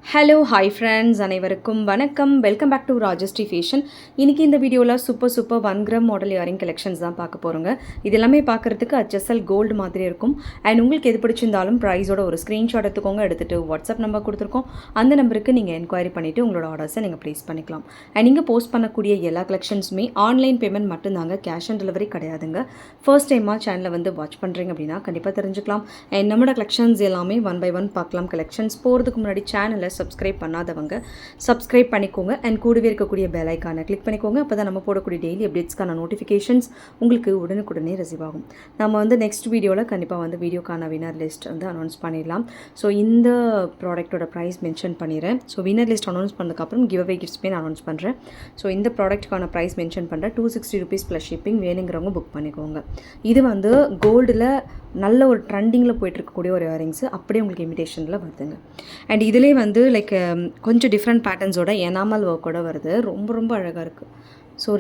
Hello hi friends அனைவருக்கும் வணக்கம். Welcome back to Rajashree fashion. இன்றைக்கி இந்த வீடியோவில் super 1 gram model earring collections தான் பார்க்க போகிறோங்க. இது எல்லாமே பார்க்குறதுக்கு HSL கோல்டு மாதிரி இருக்கும். அண்ட் உங்களுக்கு எது பிடிச்சிருந்தாலும் ப்ரைஸோட ஒரு ஸ்க்ரீன்ஷாட் எடுத்துக்கோங்க. எடுத்துகிட்டு வாட்ஸ்அப் நம்பர் கொடுத்துருக்கோம். அந்த நம்பருக்கு நீங்கள் என்கொயரி பண்ணிவிட்டு உங்களோட ஆர்டர்ஸை நீங்கள் ப்ளேஸ் பண்ணிக்கலாம். அண்ட் நீங்கள் போஸ்ட் பண்ணக்கூடிய எல்லா கலெக்ஷன்ஸுமே ஆன்லைன் பேமெண்ட் மட்டும்தாங்க, கேஷ் ஆன் டெலிவரி கிடையாதுங்க. ஃபர்ஸ்ட் டைமாக சேனலை வந்து வாட்ச் பண்ணுறீங்க அப்படின்னா கண்டிப்பாக தெரிஞ்சுக்கலாம். அண்ட் நம்மளோட கலெக்ஷன்ஸ் எல்லாமே 1 by 1 பார்க்கலாம். கலெக்ஷன்ஸ் போகிறதுக்கு முன்னாடி சேனலை சப்ஸ்கிரைப் பண்ணாதவங்க சப்ஸ்கிரைப் பண்ணிக்கோங்க. அண்ட் கூடவே இருக்கக்கூடிய பெல் ஐக்கானை கிளிக் பண்ணிக்கோங்க. அப்போ தான் நம்ம போடக்கூடிய டெய்லி அப்டேட்ஸ்க்கான நோட்டிஃபிகேஷன்ஸ் உங்களுக்கு உடனுக்குடனே ரிசீவ் ஆகும். நம்ம வந்து நெக்ஸ்ட் வீடியோவில் கண்டிப்பாக வந்து வீடியோக்கான வினர் லிஸ்ட் வந்து அனௌன்ஸ் பண்ணிடலாம். ஸோ இந்த ப்ராடக்ட்டோட ப்ரைஸ் மென்ஷன் பண்ணிடுறேன். ஸோ வினர் லிஸ்ட் அனௌன்ஸ் பண்ணதுக்கப்புறம் கிவ் அவே கிஃப்ட்ஸ்மே நான் அனௌன்ஸ் பண்ணுறேன். ஸோ இந்த ப்ராடக்ட்டுக்கான ப்ரைஸ் மென்ஷன் பண்ணுறேன். 260 rupees ப்ளஸ் ஷிப்பிங். வேணுங்கிறவங்க புக் பண்ணிக்கோங்க. இது வந்து கோல்டில் நல்ல ஒரு ட்ரெண்டிங்கில் போயிட்டுருக்கக்கூடிய ஒரு இயரிங்ஸு. அப்படியே உங்களுக்கு இமிடேஷனில் வருதுங்க. அண்ட் இதிலே வந்து லைக் கொஞ்சம் டிஃப்ரெண்ட் பேட்டர்ன்ஸோட எனாமல் ஒர்க்கோட வருது. ரொம்ப அழகாக இருக்குது. ஸோ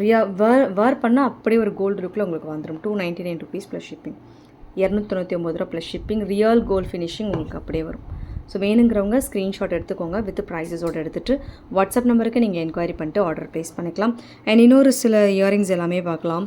வேர் பண்ணால் அப்படியே ஒரு கோல்டு லுக்கில் உங்களுக்கு வந்துடும். 299 rupees ப்ளஸ் ஷிப்பிங். 299 ரூபா plus shipping. Real gold finishing உங்களுக்கு அப்படியே வரும். ஸோ வேணுங்கிறவங்க ஸ்க்ரீன்ஷாட் எடுத்துக்கோங்க. வித் ப்ரைஸஸோடு எடுத்துகிட்டு வாட்ஸ்அப் நம்பருக்கு நீங்கள் என்கொயரி பண்ணிட்டு ஆர்டர் ப்ளேஸ் பண்ணிக்கலாம். அண்ட் இன்னொரு சில இயரிங்ஸ் எல்லாமே பார்க்கலாம்.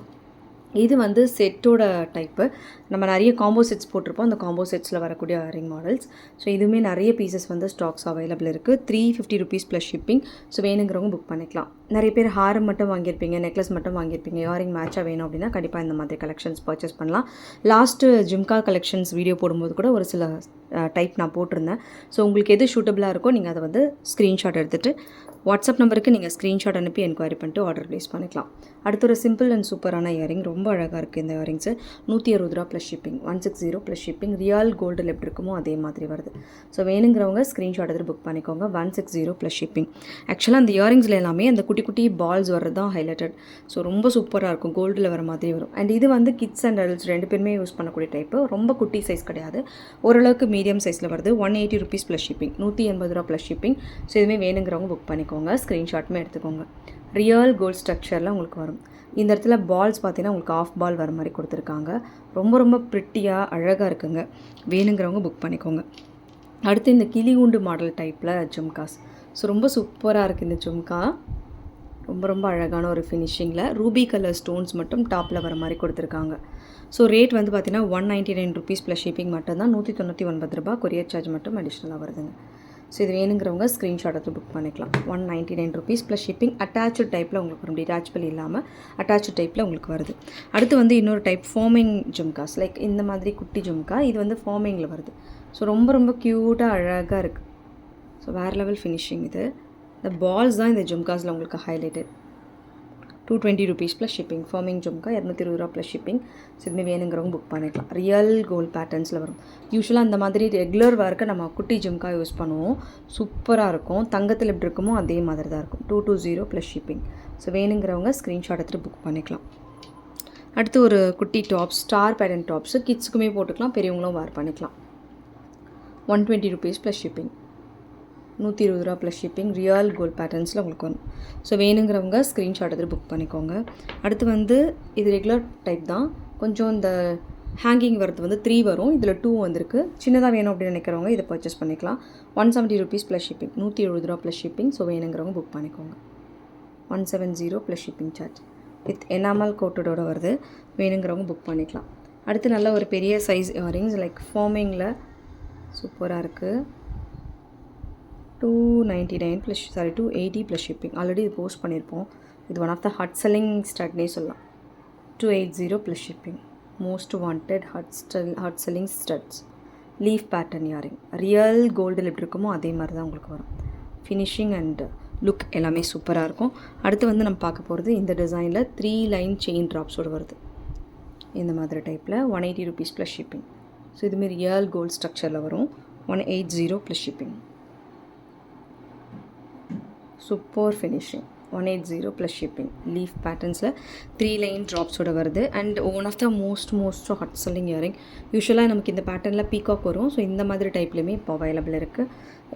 இது வந்து செட்டோட டைப்பு. நம்ம நிறைய காம்போ செட்ஸ் போட்டிருப்போம். அந்த காம்போ செட்ஸில் வரக்கூடிய இயரிங் மாடல்ஸ். ஸோ இதுவுமே நிறைய பீசஸ் வந்து ஸ்டாக்ஸ் அவைலபிள் இருக்குது. 350 rupees ப்ளஸ் ஷிப்பிங். ஸோ வேணுங்கிறவங்க புக் பண்ணிக்கலாம். நிறைய பேர் ஹாரம் மட்டும் வாங்கியிருப்பீங்க, நெக்லஸ் மட்டும் வாங்கியிருப்பீங்க. இயரிங் மேட்சாக வேணும் அப்படின்னா கண்டிப்பாக இந்த மாதிரி கலெக்ஷன்ஸ் பர்ச்சேஸ் பண்ணலாம். லாஸ்ட்டு ஜிம்கா கலெக்ஷன்ஸ் வீடியோ போடும்போது கூட ஒரு சில டைப் நான் போட்டிருந்தேன். ஸோ உங்களுக்கு எது சூட்டபிளாக இருக்கோ நீங்கள் அதை வந்து ஸ்க்ரீன்ஷாட் எடுத்துகிட்டு வாட்ஸ்அப் நம்பருக்கு நீங்கள் ஸ்க்ரீன்ஷாட் அனுப்பி என்கொயரி பண்ணிட்டு ஆர்டர் ப்ளேஸ் பண்ணிக்கலாம். அடுத்து ஒரு சிம்பிள் அண்ட் சூப்பரான இயரிங். ரொம்ப அழகாக இருக்குது இந்த இயரிங்ஸு. 160 ரூபா plus shipping. 160 plus shipping. Real கோல்டில் எப்படி இருக்குமோ அதே மாதிரி வருது. ஸோ வேணுங்கிறவங்க ஸ்க்ரீன்ஷாட் எடுத்து புக் பண்ணிக்கோங்க. 160 ப்ளஸ் ஷிப்பிங். ஆக்சுவலாக அந்த இயரிங்ஸில் எல்லாமே அந்த குட்டி பால்ஸ் வர்றது தான் ஹைலைட்டட். ஸோ ரொம்ப சூப்பராக இருக்கும். கோல்டில் வர மாதிரி வரும். அண்ட் இது வந்து கிட்ஸ் அண்ட் அடல்ட்ஸ் ரெண்டு பேருமே யூஸ் பண்ணக்கூடிய டைப்பு. ரொம்ப குட்டி சைஸ் கிடையாது, ஓரளவுக்கு மீடியம் சைஸில் வருது. 180 rupees ப்ளஸ் ஷிப்பிங். 180 ரூபா ப்ளஸ் ஷிப்பிங். ஸோ இதுவுமே வேணுங்கிறவங்க புக் பண்ணிக்கோங்க. ஸ்க்ரீன்ஷாட்டுமே எடுத்துக்கோங்க. ரியல் கோல்ட் ஸ்ட்ரக்சரில் உங்களுக்கு வரும். இந்த இடத்துல பால்ஸ் பார்த்தீங்கன்னா உங்களுக்கு ஆஃப் பால் வர மாதிரி கொடுத்துருக்காங்க. ரொம்ப ப்ரிட்டியாக அழகாக இருக்குங்க. வேணுங்கிறவங்க புக் பண்ணிக்கோங்க. அடுத்து இந்த கிளிகூண்டு மாடல் டைப்பில் ஜும்காஸ். ஸோ ரொம்ப சூப்பராக இருக்குது இந்த ஜும்கா. ரொம்ப அழகான ஒரு ஃபினிஷிங்கில் ரூபி கலர் ஸ்டோன்ஸ் மட்டும் டாப்பில் வர மாதிரி கொடுத்துருக்காங்க. ஸோ ரேட் வந்து பார்த்தீங்கன்னா 199 rupees ப்ளஸ் ஷிப்பிங் மட்டும்தான். 199 ரூபா. கொரியர் சார்ஜ் மட்டும் அடிஷ்னலாக வருதுங்க. ஸோ இது வேணுங்கிறவங்க ஸ்க்ரீன்ஷாட் எடுத்து புக் பண்ணிக்கலாம். 199 rupees ப்ளஸ் ஷிப்பிங். அட்டாச்சு டைப்பில் உங்களுக்கு வரும். டிட்டாச்சபிள் இல்லாமல் அட்டாச்சு டைப்பில் உங்களுக்கு வருது. அடுத்து வந்து இன்னொரு டைப் ஃபார்மிங் ஜும்காஸ். லைக் இந்த மாதிரி குட்டி ஜும்கா. இது வந்து ஃபார்மிங்கில் வருது. ஸோ ரொம்ப க்யூட்டாக அழகாக இருக்குது. ஸோ வேறு லெவல் ஃபினிஷிங் இது. இந்த பால்ஸ் தான் இந்த ஜும்காஸில் உங்களுக்கு ஹைலைட்டட். 220 rupees plus shipping. ஃபார்மிங் ஜும்கா 220 ரூபா ப்ளஸ் ஷிப்பிங். ஸோ இதுமாதிரி வேணுங்கிறவங்க புக் பண்ணிக்கலாம். ரியல் கோல்ட் பேட்டர்ன்ஸில் வரும். யூஸ்வலாக அந்த மாதிரி ரெகுலர் ஒர்க்கு நம்ம குட்டி ஜும்கா யூஸ் பண்ணுவோம். சூப்பராக இருக்கும். தங்கத்தில் எப்படி இருக்குமோ அதே மாதிரி தான் இருக்கும். 220 ப்ளஸ் ஷிப்பிங். ஸோ வேணுங்கிறவங்க ஸ்க்ரீன்ஷாட் எடுத்துகிட்டு புக் பண்ணிக்கலாம். அடுத்து ஒரு குட்டி டாப்ஸ், ஸ்டார் பேட்டர்ன் டாப்ஸு. கிட்ஸுக்குமே போட்டுக்கலாம், பெரியவங்களும் வேர் பண்ணிக்கலாம். 120 rupees ப்ளஸ் ஷிப்பிங். 120 ரூபா ப்ளஸ் ஷிப்பிங். ரியல் கோல்ட் பேட்டர்ன்ஸில் உங்களுக்கு வரும். ஸோ வேணுங்கிறவங்க ஸ்க்ரீன்ஷாட் எடுத்து புக் பண்ணிக்கோங்க. அடுத்து வந்து இது ரெகுலர் டைப் தான். கொஞ்சம் இந்த ஹேங்கிங் வரது வந்து 3 வரும். இதில் 2 வந்திருக்கு. சின்னதாக வேணும் அப்படின்னு நினைக்கிறவங்க இதை பர்ச்சேஸ் பண்ணிக்கலாம். 170 rupees ப்ளஸ் ஷிப்பிங். 170 ரூபா ப்ளஸ் ஷிப்பிங். ஸோ வேணுங்கிறவங்க புக் பண்ணிக்கோங்க. 170 plus shipping charge. With enamel கோட்டடோடு வருது. வேணுங்கிறவங்க புக் பண்ணிக்கலாம். அடுத்து நல்ல ஒரு பெரிய சைஸ் இயரிங்ஸ் லைக் ஃபார்மிங்கில் சூப்பராக இருக்குது. 280 ப்ளஸ் ஷிப்பிங். ஆல்ரெடி இது போஸ்ட் பண்ணியிருப்போம். இது one of the hot selling ஸ்டட்னே சொல்லலாம். 280 plus shipping. Most wanted hot selling studs. Leaf pattern earring. Real கோல்டில் எப்படி இருக்குமோ அதே மாதிரி தான் உங்களுக்கு வரும். ஃபினிஷிங் அண்ட் லுக் எல்லாமே சூப்பராக இருக்கும். அடுத்து வந்து நம்ம பார்க்க போகிறது இந்த டிசைனில் 3 லைன் செயின் ட்ராப்ஸோடு வருது. இந்த மாதிரி டைப்பில் 180 rupees ப்ளஸ் ஷிப்பிங். ஸோ இதுமாரி ரியல் கோல்ட் ஸ்ட்ரக்சரில் வரும். 180 plus shipping. Super finishing. 180 plus shipping. Leaf பேட்டர்ன்ஸில் 3 லைன் ட்ராப்ஸோடு வருது. And one of the most hot selling earring. யூஸ்வலாக நமக்கு இந்த பேட்டர்னில் பீகாக் வரும். ஸோ இந்த மாதிரி டைப்லையுமே இப்போ அவைலபிள் இருக்குது.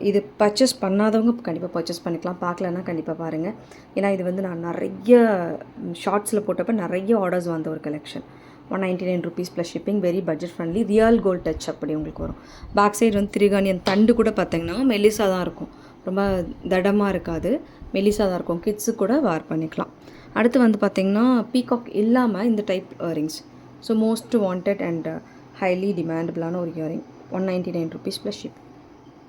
இது பர்ச்சேஸ் பண்ணாதவங்க கண்டிப்பாக பர்ச்சேஸ் பண்ணிக்கலாம். பார்க்கலன்னா கண்டிப்பாக பாருங்கள். ஏன்னா இது வந்து நான் நிறைய ஷார்ட்ஸில் போட்டப்போ நிறைய ஆர்டர்ஸ் வந்த ஒரு collection. 199 rupees plus shipping. Very budget friendly. Real gold touch அப்படி உங்களுக்கு வரும். பேக் சைடு வந்து திரிகாணி அந்த தண்டு கூட பார்த்தீங்கன்னா மெல்லிஸாக தான் இருக்கும். ரொம்ப தடமாக இருக்காது, மெலிசாக தான் இருக்கும். கிட்ஸு கூட வேர் பண்ணிக்கலாம். அடுத்து வந்து பார்த்திங்கன்னா பீகாக் இல்லாமல் இந்த type earrings. So most wanted and highly டிமாண்டபிளான ஒரு earring. 199 rupees plus ship.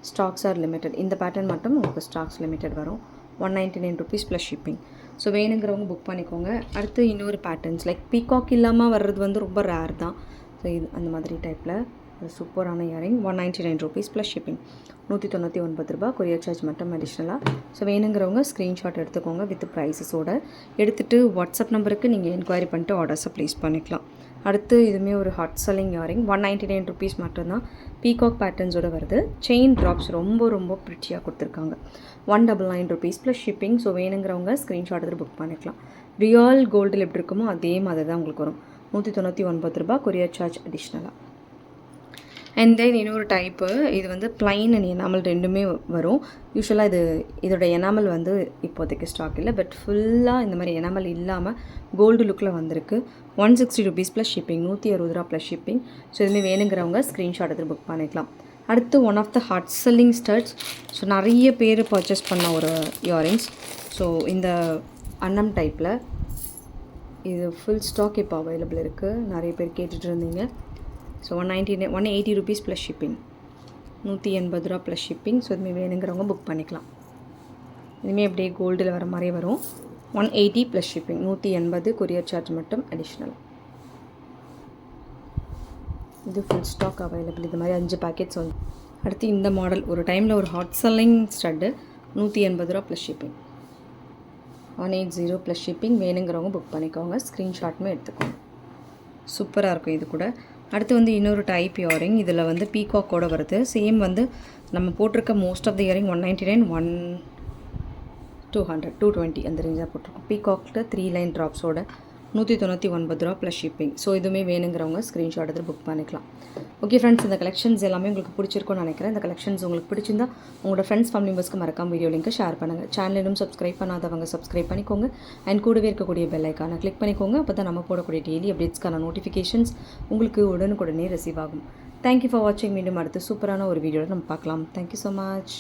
Stocks are limited. இந்த பேட்டர்ன் மட்டும் உங்களுக்கு ஸ்டாக்ஸ் லிமிட்டட் வரும். 199 rupees ப்ளஸ் ஷிப்பிங். ஸோ வேணுங்கிறவங்க புக் பண்ணிக்கோங்க. அடுத்து இன்னொரு பேட்டர்ன்ஸ் லைக் பீகாக் இல்லாமல் வர்றது வந்து ரொம்ப ரேர் தான். ஸோ இது அந்த மாதிரி டைப்பில் ஒரு சூப்பரான இயரிங். 199 rupees plus shipping. 199 ரூபா. கொரியர் சார்ஜ் மட்டும் அடிஷ்னலாக. ஸோ வேணுங்கிறவங்க ஸ்க்ரீன்ஷாட் எடுத்துக்கோங்க வித் ப்ரைஸஸோடு. எடுத்துகிட்டு வாட்ஸ்அப் நம்பருக்கு நீங்கள் என்கொயரி பண்ணிட்டு ஆர்டர்ஸை ப்ளேஸ் பண்ணிக்கலாம். அடுத்து இதுவுமே ஒரு ஹாட் செல்லிங் இயரிங். 199 rupees மட்டும்தான். பீகாக் பேட்டர்ன்ஸோடு வருது. செயின் ட்ராப்ஸ் ரொம்ப ரொம்ப ப்ரிட்டியாக கொடுத்துருக்காங்க. 199 rupees ப்ளஸ் ஷிப்பிங். ஸோ வேணுங்கிறவங்க ஸ்க்ரீன்ஷாட் எடுத்து புக் பண்ணிக்கலாம். ரியல் கோல்டில் எப்படி இருக்குமோ அதே மாதிரி தான் உங்களுக்கு வரும். 199 ரூபா. கொரியர் சார்ஜ் அடிஷ்னலாக. அண்ட் தென் இன்னொரு டைப்பு, இது வந்து ப்ளைன் அண்ட் எனாமல் ரெண்டுமே வரும். யூஸ்வலாக இதோட எனாமல் வந்து இப்போதைக்கு ஸ்டாக் இல்லை, பட் ஃபுல்லாக இந்த மாதிரி எனாமல் இல்லாமல் கோல்டு லுக்கில் வந்திருக்கு. 160 rupees ப்ளஸ் ஷிப்பிங். 160 ரூபா ப்ளஸ் ஷிப்பிங். ஸோ இதுமாதிரி வேணுங்கிறவங்க ஸ்க்ரீன்ஷாட் எடுத்து புக் பண்ணிக்கலாம். அடுத்து one of the hot selling studs. So நிறைய பேர் பர்ச்சேஸ் பண்ண ஒரு இயரிங்ஸ். ஸோ இந்த அன்னம் டைப்பில் இது ஃபுல் ஸ்டாக் இப்போ அவைலபிள் இருக்குது. நிறைய பேர் கேட்டுட்டு இருந்தீங்க. So 180 rupees plus shipping. 180 ரூபா ப்ளஸ் ஷிப்பிங். ஸோ இதுமாதிரி வேணுங்கிறவங்க புக் பண்ணிக்கலாம். இதுமாதிரி அப்படியே கோல்டில் வர மாதிரி வரும். 180 ப்ளஸ் ஷிப்பிங். 180. கொரியர் சார்ஜ் மட்டும் அடிஷ்னல். இது ஃபுல் ஸ்டாக் அவைலபிள். இது மாதிரி 5 பேக்கெட்ஸ் வந்து. அடுத்து இந்த மாடல் ஒரு டைமில் ஒரு ஹாட் செல்லிங் ஸ்டட்டு. 180 ரூபா ப்ளஸ் ஷிப்பிங். 180 plus shipping. வேணுங்கிறவங்க புக் பண்ணிக்கோங்க. ஸ்க்ரீன்ஷாட்டுமே எடுத்துக்கோங்க. சூப்பராக இருக்கும் இது கூட. அடுத்து வந்து இன்னொரு டைப் இயரிங். இதில் வந்து பீகாக்கோட வருது. சேம் வந்து நம்ம போட்டிருக்க மோஸ்ட் ஆஃப் த இயரிங் 199, 200, 220 அந்த ரேஞ்சாக போட்டிருக்கோம். பீகாக்கில் 3 லைன் ட்ராப்ஸோட 199 ரூபா ப்ளஸ் ஷிப்பிங். ஸோ இதுவுமே வேணுங்கிறவங்க ஸ்க்ரீன்ஷாட் எடுத்து புக் பண்ணிக்கலாம். ஓகே ஃப்ரெண்ட்ஸ், இந்த கலெக்ஷன்ஸ் எல்லாமே உங்களுக்கு பிடிச்சிருக்கும்னு நினைக்கிறேன். இந்த கலெக்ஷன்ஸ் உங்களுக்கு பிடிச்சிருந்தா உங்களோட ஃப்ரெண்ட்ஸ் ஃபேமிலி மெம்பர்ஸ்க்கு மறக்காம வீடியோ லிங்க்கை ஷேர் பண்ணுங்கள். சேனலும் சப்ஸ்கிரைப் பண்ணாதவங்க சப்ஸ்கிரைப் பண்ணிக்கோங்க. அண்ட் கூடவே இருக்கக்கூடிய பெல் ஐக்கானை கிளிக் பண்ணிக்கோங்க. அப்போ தான் நம்ம போடக்கூடிய டெய்லி அப்டேட்ஸ்க்கான நோட்டிஃபிகேஷன்ஸ் உங்களுக்கு உடனுக்குடனே ரிசீவ் ஆகும். தேங்க்யூ ஃபார் வாட்சிங். மீண்டும் அடுத்து சூப்பரான ஒரு வீடியோவில் நம்ம பார்க்கலாம். Thank you so much.